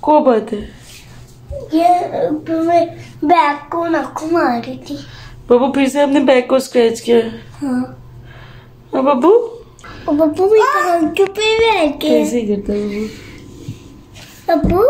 को बात है? ये बैग को नाखून मार रही थी। बाबू फिर से अपने बैग को स्क्रैच किया? हाँ। और बाबू बाबू भी टांग पे बैठ के कैसे करता है बाबू?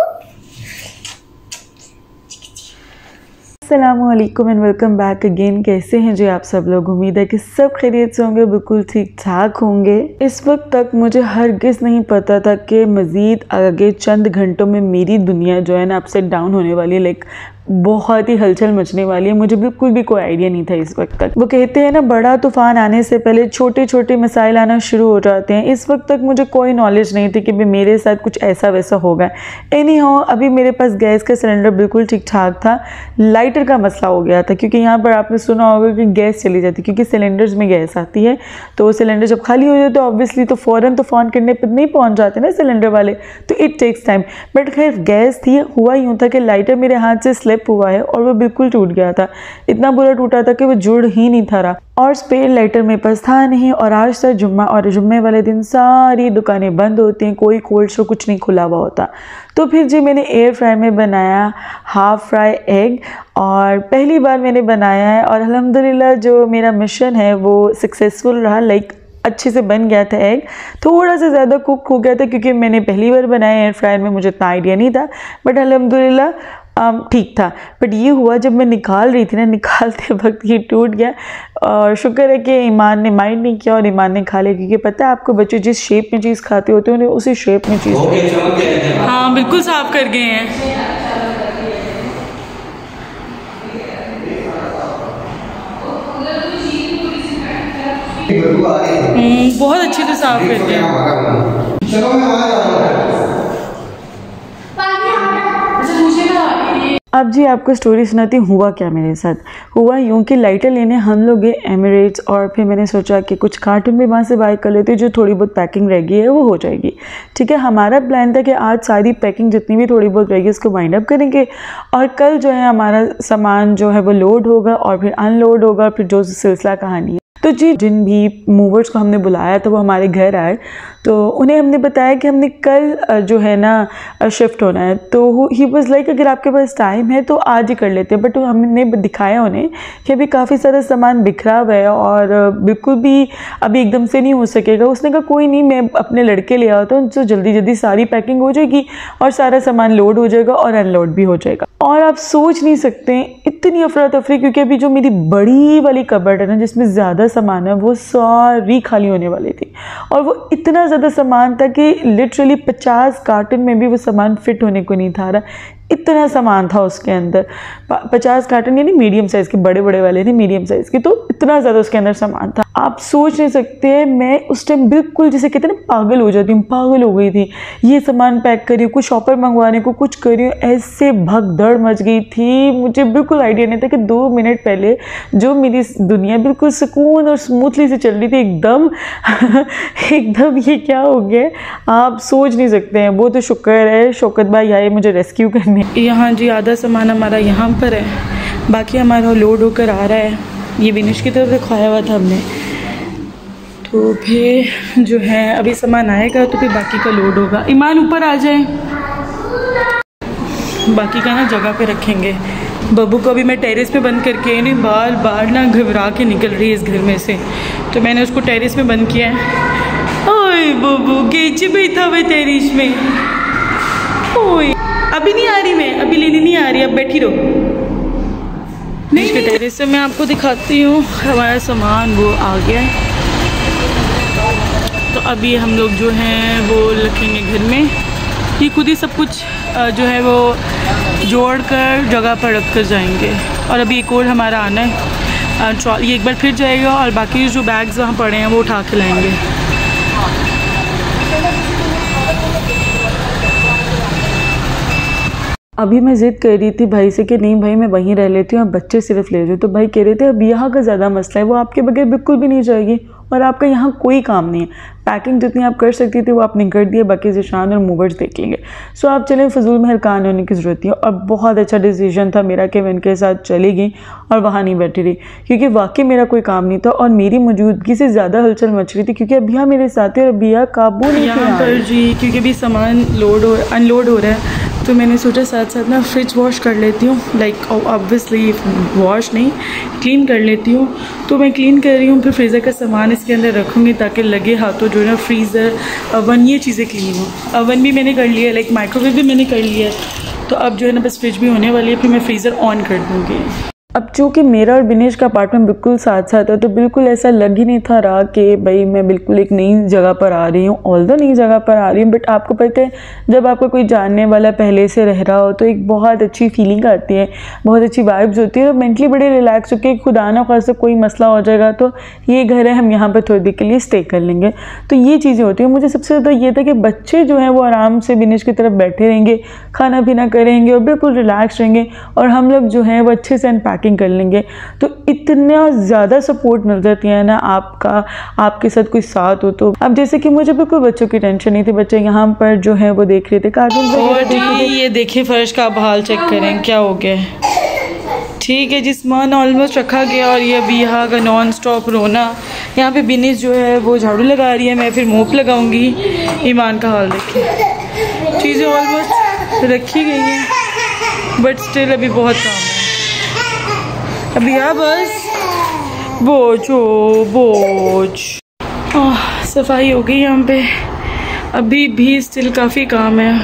अस्सलामुअलैकुम एंड वेलकम बैक अगेन। कैसे हैं जी आप सब लोग? उम्मीद है कि सब खैरियत से होंगे, बिल्कुल ठीक ठाक होंगे। इस वक्त तक मुझे हरगिज़ नहीं पता था कि मज़ीद आगे चंद घंटों में मेरी दुनिया जो है ना अपसेट डाउन होने वाली है, लाइक बहुत ही हलचल मचने वाली है। मुझे बिल्कुल भी कोई आइडिया नहीं था इस वक्त तक। वो कहते हैं ना, बड़ा तूफान आने से पहले छोटे छोटे मसाइल आना शुरू हो जाते हैं। इस वक्त तक मुझे कोई नॉलेज नहीं थी कि मेरे साथ कुछ ऐसा वैसा होगा। एनी हाउ, अभी मेरे पास गैस का सिलेंडर बिल्कुल ठीक ठाक था। लाइटर का मसला हो गया था, क्योंकि यहाँ पर आपने सुना होगा कि गैस चली जाती है, क्योंकि सिलेंडर्स में गैस आती है। तो सिलेंडर जब खाली हो जाए तो ऑब्वियसली तो फ़ौरन तो फ़ोन करने पर नहीं पहुँच जाते ना सिलेंडर वाले, तो इट टेक्स टाइम। बट खैर गैस थी। हुआ यूँ था कि लाइटर मेरे हाथ से स्लिप हुआ है और वो बिल्कुल टूट गया था। इतना बुरा टूटा था कि वो जुड़ ही नहीं था रहा, और स्पेयर लाइटर मेरे पास था नहीं। और आज था जुम्मा, और जुम्मे वाले दिन सारी दुकानें बंद होती हैं, कोई कोल्ड स्टोर कुछ नहीं खुला हुआ होता। तो फिर जी मैंने एयर फ्राई में बनाया हाफ फ्राई एग, और पहली बार मैंने बनाया है, और अल्हम्दुलिल्लाह जो मेरा मिशन है वो सक्सेसफुल रहा। लाइक अच्छे से बन गया था एग। थोड़ा सा ज़्यादा कुक हो गया था क्योंकि मैंने पहली बार बनाया एयर फ्रायर में, मुझे इतना आइडिया नहीं था, बट अल्हम्दुलिल्लाह ठीक था। बट ये हुआ जब मैं निकाल रही थी ना, निकालते वक्त ये टूट गया। और शुक्र है कि ईमान ने माइंड नहीं किया और ईमान ने खा लिया, क्योंकि पता है आपको बच्चे जिस शेप में चीज़ खाते होते हैं उन्हें उसी शेप में चीज़। हाँ बिल्कुल साफ कर गए हैं, बहुत अच्छे से साफ कर गए। अब जी आपको स्टोरी सुनाती हूँ हुआ क्या मेरे साथ। हुआ यूँ कि लाइटर लेने हम लोग गए एमिरेट्स, और फिर मैंने सोचा कि कुछ कार्टून भी वहाँ से बाय कर लेते, जो थोड़ी बहुत पैकिंग रह गई है वो हो जाएगी। ठीक है, हमारा प्लान था कि आज सारी पैकिंग जितनी भी थोड़ी बहुत रहेगी उसको वाइंड अप करेंगे, और कल जो है हमारा सामान जो है वो लोड होगा और फिर अनलोड होगा, और फिर जो सिलसिला कहानी है। तो जी जिन भी मूवर्स को हमने बुलाया था वो हमारे घर आए, तो उन्हें हमने बताया कि हमने कल जो है ना शिफ्ट होना है। तो ही वाज लाइक अगर आपके पास टाइम है तो आज ही कर लेते हैं। बट हमने दिखाया उन्हें कि अभी काफ़ी सारा सामान बिखरा हुआ है और बिल्कुल भी अभी एकदम से नहीं हो सकेगा। उसने कहा कोई नहीं, मैं अपने लड़के ले आता हूँ, तो जल्दी जल्दी सारी पैकिंग हो जाएगी और सारा सामान लोड हो जाएगा और अनलोड भी हो जाएगा। और आप सोच नहीं सकते इतनी अफरा तफरी, क्योंकि अभी जो मेरी बड़ी वाली कबर्ड है ना जिसमें ज़्यादा सामान है वो सारी खाली होने वाली थी, और वो इतना ज़्यादा सामान था कि लिटरली 50 कार्टन में भी वो सामान फिट होने को नहीं था रहा। इतना सामान था उसके अंदर, 50 कार्टन यानी मीडियम साइज़ के, बड़े बड़े वाले नहीं मीडियम साइज़ के, तो इतना ज़्यादा उसके अंदर सामान था। आप सोच नहीं सकते, मैं उस टाइम बिल्कुल जैसे कहते हैं ना पागल हो जाती हूँ, पागल हो गई थी। ये सामान पैक करी हूँ, कुछ शॉपर मंगवाने को कुछ करी हूँ, ऐसे भगदड़ मच गई थी। मुझे बिल्कुल आइडिया नहीं था कि 2 मिनट पहले जो मेरी दुनिया बिल्कुल सुकून और स्मूथली से चल रही थी, एकदम एकदम ये क्या हो गया, आप सोच नहीं सकते हैं। वो तो शुक्र है शौकत भाई आए मुझे रेस्क्यू करने। यहाँ जी आधा सामान हमारा यहाँ पर है, बाकी हमारा लोड होकर आ रहा है। ये विनिश की तरफ से खाया हुआ था हमने, तो फिर जो है अभी सामान आएगा तो फिर बाकी का लोड होगा। ईमान ऊपर आ जाए, बाकी का ना जगह पे रखेंगे। बब्बू को अभी मैं टेरेस पे बंद करके नहीं, बार बार ना घबरा के निकल रही है इस घर में से, तो मैंने उसको टेरेस में बंद किया है। ओए बब्बू कैसे बैठा हुआ टेरेस में? ओए अभी नहीं आ रही, मैं अभी लेने नहीं आ रही, अब बैठी रहो। नहीं इसके टेरेस से मैं आपको दिखाती हूँ हमारा सामान वो आ गया है। तो अभी हम लोग जो हैं वो रखेंगे घर में। ये खुद ही सब कुछ जो है वो जोड़ कर जगह पर रख कर जाएंगे। और अभी एक और हमारा आना है, ये एक बार फिर जाएगा, और बाकी जो बैग्स वहाँ पड़े हैं वो उठा के लाएंगे। अभी मैं ज़िद कर रही थी भाई से कि नहीं भाई मैं वहीं रह लेती हूँ, अब बच्चे सिर्फ ले जाओ। तो भाई कह रहे थे अब यहाँ का ज़्यादा मसला है, वो आपके बगैर बिल्कुल भी नहीं जाएगी, और आपका यहाँ कोई काम नहीं है। पैकिंग जितनी आप कर सकती थी वो आपने कर दिया, बाकी ज़िशान और मूवर्स देख लेंगे। सो आप चलें, फजूल में हरकान होने की ज़रूरत नहीं है। और बहुत अच्छा डिसीजन था मेरा कि मैं उनके साथ चली गई और वहाँ नहीं बैठी रही, क्योंकि वाकई मेरा कोई काम नहीं था और मेरी मौजूदगी से ज़्यादा हलचल मच रही थी, क्योंकि अभिया मेरे साथ है और अभिया काबू नहीं यहाँ पर जी, क्योंकि अभी सामान लोड हो अनलोड हो रहा है। तो मैंने सोचा साथ साथ ना फ्रिज वॉश कर लेती हूँ, लाइक ऑब्वियसली वॉश नहीं, क्लीन कर लेती हूँ। तो मैं क्लीन कर रही हूँ, फिर फ्रीज़र का सामान इसके अंदर रखूँगी ताकि लगे हाथों जो है ना फ्रीज़र, अवन, ये चीज़ें क्लीन हो। अवन भी मैंने कर लिया है, लाइक माइक्रोवेव भी मैंने कर लिया है। तो अब जो है ना बस फ्रिज भी होने वाली है, फिर मैं फ्रीज़र ऑन कर दूँगी। अब चूँकि मेरा और बिनेश का अपार्टमेंट बिल्कुल साथ साथ है, तो बिल्कुल ऐसा लग ही नहीं था रहा कि भाई मैं बिल्कुल एक नई जगह पर आ रही हूँ। ऑल्दो नई जगह पर आ रही हूँ, बट आपको पता है जब आपका कोई जानने वाला पहले से रह रहा हो तो एक बहुत अच्छी फीलिंग आती है, बहुत अच्छी वाइब्स होती है, और मेंटली बड़े रिलैक्स होकर खुदा ना खासा कोई मसला हो जाएगा तो ये घर है, हम यहाँ पर थोड़ी देर के लिए स्टे कर लेंगे। तो ये चीज़ें होती हैं। मुझे सबसे ज़्यादा ये था कि बच्चे जो हैं वो आराम से बिनेश की तरफ बैठे रहेंगे, खाना पीना करेंगे और बिल्कुल रिलैक्स रहेंगे, और हम लोग जो हैं वो अच्छे से अनपैकिंग कर लेंगे। तो इतना ज़्यादा सपोर्ट मिल जाती है ना आपका, आपके साथ कोई साथ हो तो। अब जैसे कि मुझे बिल्कुल बच्चों की टेंशन नहीं थी, बच्चे यहाँ पर जो है वो देख रहे थे कार्टून। और ये देखिए फर्श का अब हाल चेक करें क्या हो गया। ठीक है जी, सामान ऑलमोस्ट रखा गया, और ये अभी यहाँ का नॉन स्टॉप रोना। यहाँ पे बिनेश जो है वो झाड़ू लगा रही है, मैं फिर मोप लगाऊंगी। ईमान का हाल देखिए, चीज़ें ऑलमोस्ट रखी गई हैं बट स्टिल अभी बहुत काम है। अभी यहाँ बस बोझ सफाई हो गई यहाँ पे, अभी भी स्टिल काफ़ी काम है।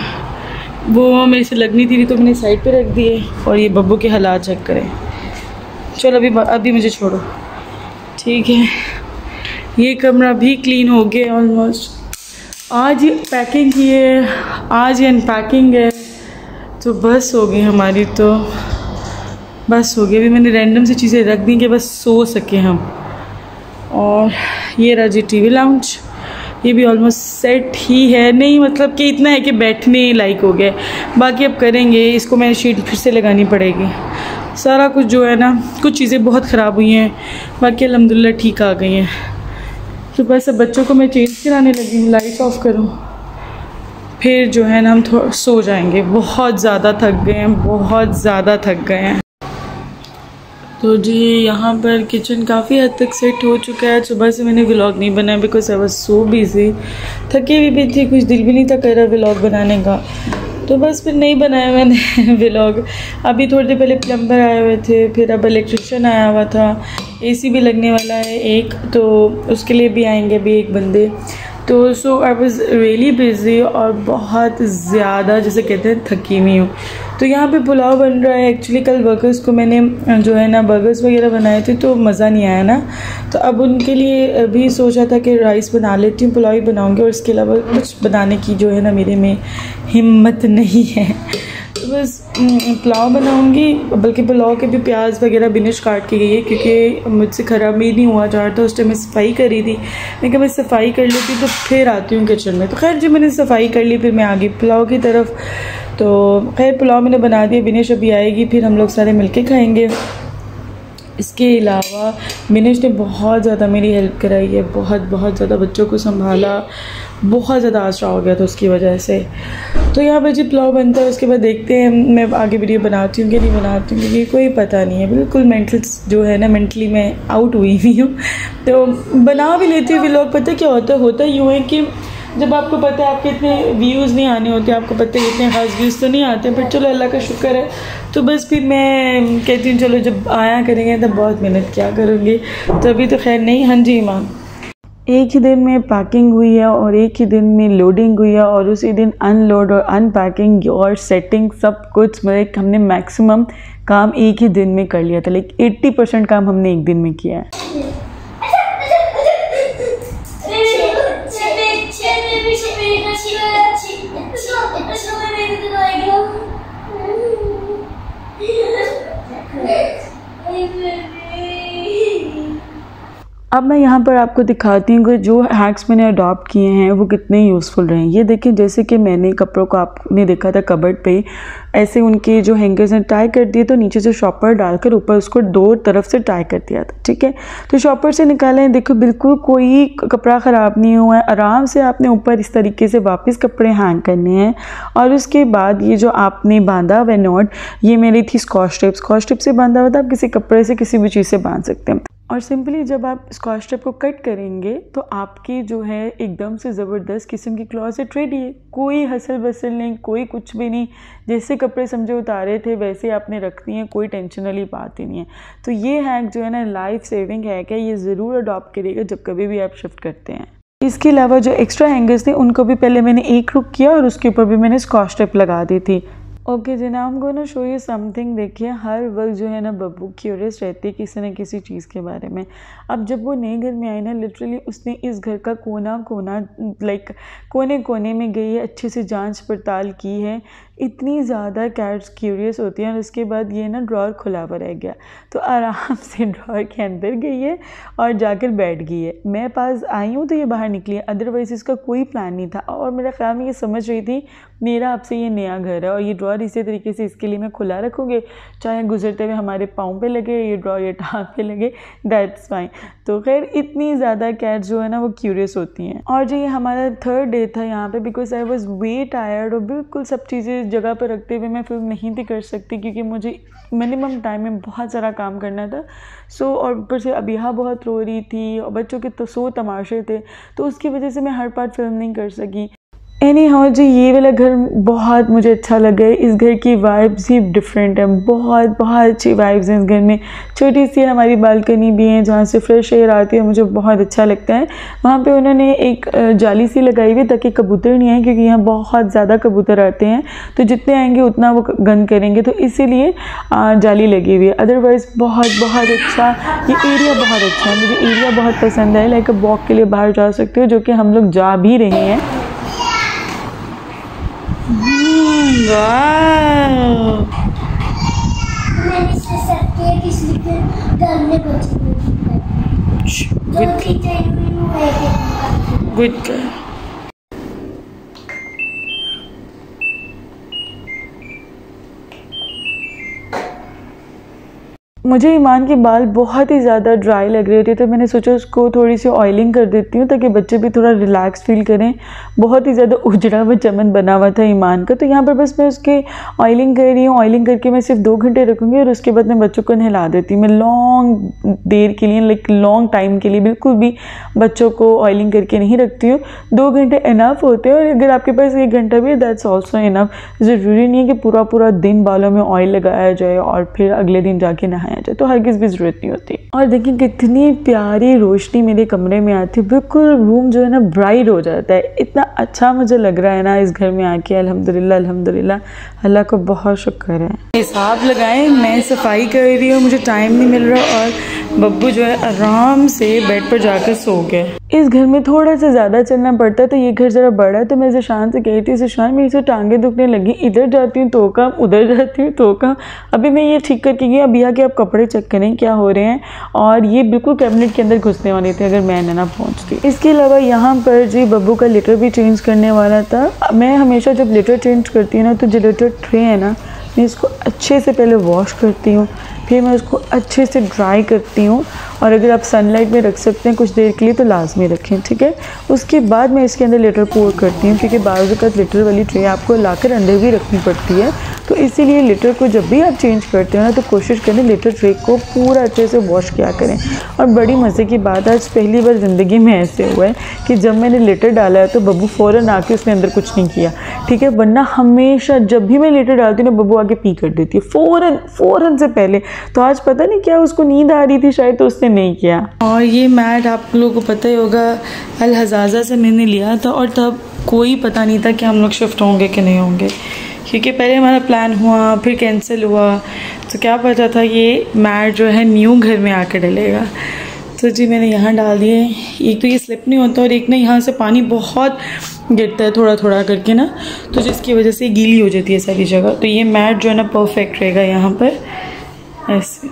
वो मेरे से लगनी थी तो मैंने साइड पे रख दिए, और ये बब्बू के हालात चेक करें। चलो अभी मुझे छोड़ो, ठीक है। ये कमरा भी क्लीन हो गया ऑलमोस्ट। आज पैकिंग की है, आज ये अनपैकिंग है, तो बस हो गई हमारी, तो बस हो गया। अभी मैंने रैंडम से चीज़ें रख दी कि बस सो सके हम। और ये रहा जी टीवी लाउंज, ये भी ऑलमोस्ट सेट ही है, नहीं मतलब कि इतना है कि बैठने लायक हो गया। बाकी अब करेंगे, इसको मैंने शीट फिर से लगानी पड़ेगी। सारा कुछ जो है ना, कुछ चीज़ें बहुत ख़राब हुई हैं, बाकी अल्हम्दुलिल्लाह ठीक आ गई हैं। तो बस अब बच्चों को मैं चेंज कराने लगी हूँ, लाइट्स ऑफ करूँ, फिर जो है ना हम थोड़ा सो जाएंगे। बहुत ज़्यादा थक गए हैं, बहुत ज़्यादा थक गए हैं। तो जी यहाँ पर किचन काफ़ी हद तक सेट हो चुका है। सुबह से मैंने व्लॉग नहीं बनाया because I was so busy, थकी हुई भी थी, कुछ दिल भी नहीं था कर रहा व्लॉग बनाने का, तो बस फिर नहीं बनाया मैंने व्लॉग। अभी थोड़ी देर पहले प्लम्बर आए हुए थे, फिर अब इलेक्ट्रिशियन आया हुआ था, एसी भी लगने वाला है एक, तो उसके लिए भी आएंगे अभी एक बंदे। तो सो आई वाज रियली बिज़ी और बहुत ज़्यादा जैसे कहते हैं थकी हुई हूँ। तो यहाँ पे पुलाव बन रहा है। एक्चुअली कल वर्कर्स को मैंने जो है ना बर्गर्स वगैरह बनाए थे तो मज़ा नहीं आया ना, तो अब उनके लिए भी सोचा था कि राइस बना लेती हूँ, पुलाव ही बनाऊँगी, और इसके अलावा कुछ बनाने की जो है ना मेरे में हिम्मत नहीं है। तो बस पुलाव बनाऊँगी, बल्कि पुलाव के भी प्याज वगैरह बिनेश काट के गई है क्योंकि मुझसे ख़राब भी नहीं हुआ जा रहा था। उस टाइम मैं सफाई कर रही थी, मैं कहा मैं सफाई कर लेती तो फिर आती हूँ किचन में। तो खैर जी मैंने सफाई कर ली, फिर मैं आ गई पुलाव की तरफ। तो खैर पुलाव मैंने बना दिया, बिनेश अभी आएगी फिर हम लोग सारे मिलके खाएंगे। इसके अलावा बिनेश ने बहुत ज़्यादा मेरी हेल्प कराई है, बहुत ज़्यादा बच्चों को संभाला, बहुत ज़्यादा आसरा हो गया था उसकी वजह से। तो यहाँ पर जी पुलाव बनता है, उसके बाद देखते हैं मैं आगे वीडियो बनाती हूँ कि नहीं बनाती हूँ, क्योंकि कोई पता नहीं है, बिल्कुल मेंटली मैं आउट हुई हूँ। तो बना भी लेती हूँ व्लॉग। पता क्या होता यूँ है कि जब आपको पता है आपके इतने व्यूज़ नहीं आने होते, आपको पता है इतने खास व्यूज़ तो नहीं आते, पर चलो अल्लाह का शुक्र है। तो बस फिर मैं कहती हूँ चलो जब आया करेंगे तब बहुत मेहनत क्या करूँगी, तो अभी तो खैर नहीं। हाँ जी ईमान, एक ही दिन में पैकिंग हुई है और एक ही दिन में लोडिंग हुई है, और उसी दिन अनलोड और अनपैकिंग और सेटिंग सब कुछ, मतलब हमने मैक्सिमम काम एक ही दिन में कर लिया था। लाइक 80% काम हमने एक दिन में किया है। अब मैं यहाँ पर आपको दिखाती हूँ कि जो हैक्स मैंने अडॉप्ट किए हैं वो कितने यूज़फुल रहे हैं। ये देखिए, जैसे कि मैंने कपड़ों को आपने देखा था कबर्ड पे, ऐसे उनके जो हैंगर्स हैं टाई कर दिए, तो नीचे से शॉपर डालकर ऊपर उसको दो तरफ से टाई कर दिया था। ठीक है, तो शॉपर से निकाले हैं, देखो बिल्कुल कोई कपड़ा ख़राब नहीं हुआ है। आराम से आपने ऊपर इस तरीके से वापस कपड़े हैंग करने हैं, और उसके बाद ये जो आपने बांधा हुआ नॉट, ये मेरी थी स्कॉच टेप से बांधा हुआ था। आप किसी कपड़े से किसी भी चीज़ से बांध सकते हैं। और सिंपली जब आप स्कॉच टेप को कट करेंगे तो आपकी जो है एकदम से ज़बरदस्त किस्म की क्लॉसेट रेडी है। कोई हसल बसल नहीं, कोई कुछ भी नहीं, जैसे कपड़े समझे उतारे थे वैसे आपने रख दिए, कोई टेंशन वाली बात ही नहीं है। तो ये हैक जो है ना लाइफ सेविंग हैक है, ये ज़रूर अडॉप्ट करिएगा जब कभी भी आप शिफ्ट करते हैं। इसके अलावा जो एक्स्ट्रा हैंगर्स थे उनको भी पहले मैंने एक रुक किया और उसके ऊपर भी मैंने स्कॉच टेप लगा दी थी। ओके जी, now I am gonna show you something. देखिए हर वक्त जो है ना बब्बू क्यूरियस रहती है किसी न किसी चीज़ के बारे में। अब जब वो नए घर में आई ना, लिटरली उसने इस घर का कोना कोना लाइक कोने कोने में गई है, अच्छे से जांच पड़ताल की है। इतनी ज़्यादा कैट्स क्यूरियस होती हैं। और उसके बाद ये ना ड्रॉर खुला हुआ रह गया तो आराम से ड्रॉर के अंदर गई है और जाकर बैठ गई है। मैं पास आई हूँ तो ये बाहर निकली है, अदरवाइज़ इसका कोई प्लान नहीं था। और मेरा ख्याल में ये समझ रही थी मेरा आपसे ये नया घर है और ये ड्रॉर इसी तरीके से इसके लिए मैं खुला रखूँगी, चाहे गुजरते हुए हमारे पाँव पे लगे ये ड्रॉर, ये टाँग पे लगे, दैट्स फाइन। तो खैर इतनी ज़्यादा कैट जो है ना वो क्यूरियस होती हैं। और जो ये हमारा थर्ड डे था यहाँ पे, because I was way tired और बिल्कुल सब चीज़ें जगह पर रखते हुए मैं फिल्म नहीं थी कर सकती क्योंकि मुझे मिनिमम टाइम में बहुत सारा काम करना था। सो और ऊपर से अबिहा बहुत रो रही थी और बच्चों के तो सो तमाशे थे, तो उसकी वजह से मैं हर पार्ट फिल्म नहीं कर सकी। एनी हाउ जी, ये वाला घर बहुत मुझे अच्छा लगा है। इस घर की वाइब्स ही डिफरेंट है, बहुत बहुत अच्छी वाइब्स हैं इस घर में। छोटी सी हमारी बालकनी भी है जहाँ से फ्रेश एयर आती है, मुझे बहुत अच्छा लगता है। वहाँ पे उन्होंने एक जाली सी लगाई हुई ताकि कबूतर नहीं आए, क्योंकि यहाँ बहुत ज़्यादा कबूतर आते हैं तो जितने आएंगे उतना वो गंद करेंगे, तो इसीलिए जाली लगी हुई है। अदरवाइज़ बहुत बहुत अच्छा, ये एरिया बहुत अच्छा है, मुझे एरिया बहुत पसंद है। लाइक वॉक के लिए बाहर जा सकते हो, जो कि हम लोग जा भी रहे हैं। मैंने से सकती है किसी के घर में बच्चे गुड। मुझे ईमान के बाल बहुत ही ज़्यादा ड्राई लग रहे थे तो मैंने सोचा उसको थोड़ी सी ऑयलिंग कर देती हूँ ताकि बच्चे भी थोड़ा रिलैक्स फील करें। बहुत ही ज़्यादा उजड़ा हुआ चमन बना हुआ था ईमान का, तो यहाँ पर बस मैं उसके ऑयलिंग कर रही हूँ। ऑयलिंग करके मैं सिर्फ 2 घंटे रखूँगी और उसके बाद मैं बच्चों को नहला देती हूँ। मैं लॉन्ग देर के लिए, लाइक लॉन्ग टाइम के लिए बिल्कुल भी बच्चों को ऑयलिंग करके नहीं रखती हूँ। 2 घंटे इनफ होते हैं और अगर आपके पास 1 घंटा भी है दैट्स ऑल्सो इनफ। ज़रूरी नहीं है कि पूरा पूरा दिन बालों में ऑयल लगाया जाए और फिर अगले दिन जाके नहाया जाए, तो हरगिज़ भी ज़रूरत नहीं होती। और देखिए कितनी प्यारी रोशनी मेरे कमरे में आती है, बिल्कुल रूम जो है ना ब्राइट हो जाता है। इतना अच्छा मुझे लग रहा है ना इस घर में आके, अल्हम्दुलिल्लाह अल्हम्दुलिल्लाह, अल्लाह को बहुत शुक्र है। हिसाब लगाएं, मैं सफाई कर रही हूँ, मुझे टाइम नहीं मिल रहा और बब्बू जो है आराम से बेड पर जाकर सो गया। इस घर में थोड़ा सा ज़्यादा चलना पड़ता है, तो ये घर ज़रा बड़ा है। तो मैं ज़िशान से कही थी, ज़िशान मेरी से टांगें दुखने लगी, इधर जाती हूँ तो काम, उधर जाती हूँ तो काम। अभी मैं ये ठीक करके गई, अभी आके आप कपड़े चेक करें क्या हो रहे हैं। और ये बिल्कुल कैबिनेट के अंदर घुसने वाले थे अगर मैं ना पहुँचती। इसके अलावा यहाँ पर जी बब्बू का लिटर भी चेंज करने वाला था। मैं हमेशा जब लिटर चेंज करती हूँ ना, तो जो लिटर ट्रे है ना, मैं इसको अच्छे से पहले वॉश करती हूँ, फिर मैं उसको अच्छे से ड्राई करती हूँ। और अगर आप सनलाइट में रख सकते हैं कुछ देर के लिए तो लाजमी रखें, ठीक है। उसके बाद मैं इसके अंदर लिटर पोर करती हूँ, क्योंकि बाज़ औक़ात लिटर वाली ट्रे आपको लाकर अंदर भी रखनी पड़ती है। तो इसीलिए लिटर को जब भी आप चेंज करते हो ना, तो कोशिश करें लिटर ट्रे को पूरा अच्छे से वॉश किया करें। और बड़ी मज़े की बात, आज पहली बार ज़िंदगी में ऐसे हुआ है कि जब मैंने लिटर डाला है तो बब्बू फ़ौरन आके उसने अंदर कुछ नहीं किया, ठीक है। वरना हमेशा जब भी मैं लिटर डालती हूँ ना, बब्बू आके पी कर देती है फ़ौरन से पहले। तो आज पता नहीं क्या उसको नींद आ रही थी शायद, तो उसने नहीं किया। और ये मैट आप लोगों को पता ही होगा, अल हज़ाज़ा से मैंने लिया था और तब कोई पता नहीं था कि हम लोग शिफ्ट होंगे कि नहीं होंगे, क्योंकि पहले हमारा प्लान हुआ फिर कैंसिल हुआ, तो क्या पता था ये मैट जो है न्यू घर में आकर डलेगा। तो जी मैंने यहाँ डाल दिए। एक तो ये स्लिप नहीं होता और एक ना यहाँ से पानी बहुत गिरता है थोड़ा थोड़ा करके ना, तो जिसकी वजह से गीली हो जाती है सारी जगह। तो ये मैट जो है ना परफेक्ट रहेगा यहाँ पर ऐसे।